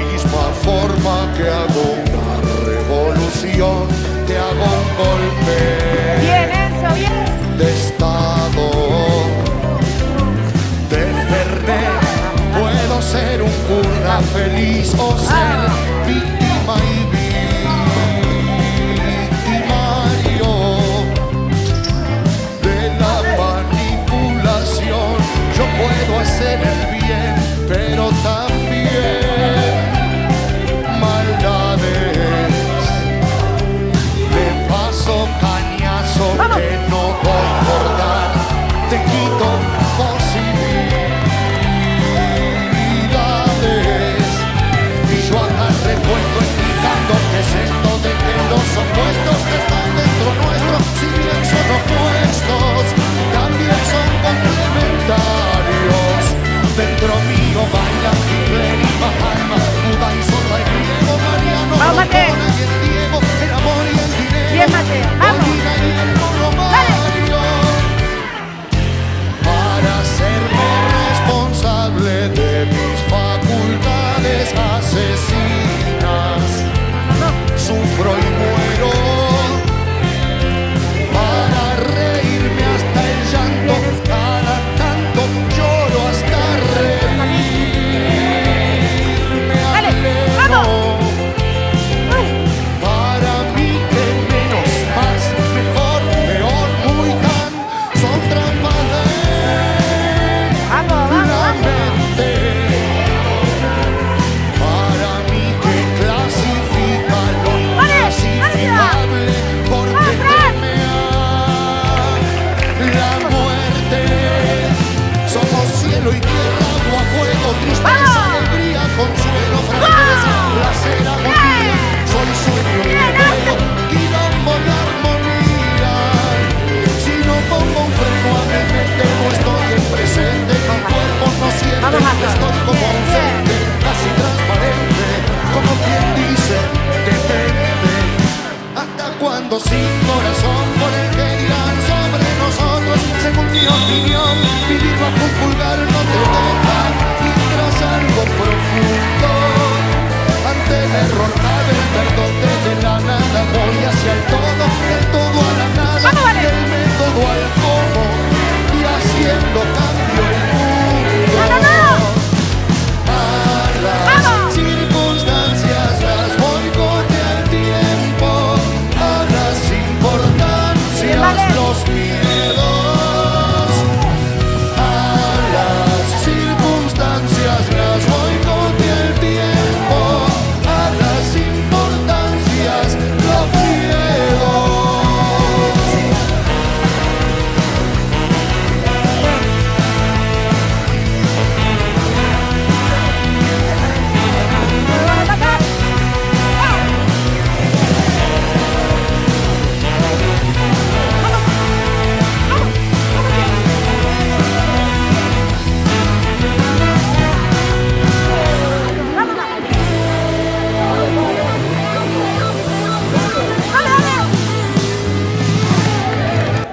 misma forma que hago una revolución, que hago un golpe Bien, eso, bien. de estado. De Fernet puedo ser un cura feliz o ser víctima y victimario de la manipulación. Yo puedo hacer el bien, pero también maldades. Te paso cañazo que no voy a cortar, te quito posibilidades. Y yo acá recuerdo explicando que es esto de que los opuestos que están dentro nuestro, si bien son opuestos, también son complementarios. Dentro mío baila Hitler y Mahatma, Buda y Zorra y Griego, Mariano, Vamos, Mateo. Rocona y el Diego, el amor y el dinero, Bien, Mateo. Vamos. Molina y el mono Mario. Para hacerme responsable de mis facultades asesinas, sufro y muero. Para reírme hasta el llanto, cada tanto lloro hasta reírme. Dale, Alegro. vamos. Para mí que menos, más, mejor, peor, muy tan, son trampas de Vamos, la vamos. mente. Para mí que clasifica lo inclasificable, porque teme a la muerte. Somos cielo y tierra, agua, fuego, tristeza, alegría, consuelo, franqueza, placer, agonía. Soy sueño y fuego, quilombo y armonía. Si no pongo un freno a mi mente, no estoy en presente. Mi cuerpo no siente, Vamos, Mazo. estoy como ausente, casi transparente, como quien dice detente. ¿Hasta cuando sin corazón por el que dirán sobre nosotros, según mi opinión?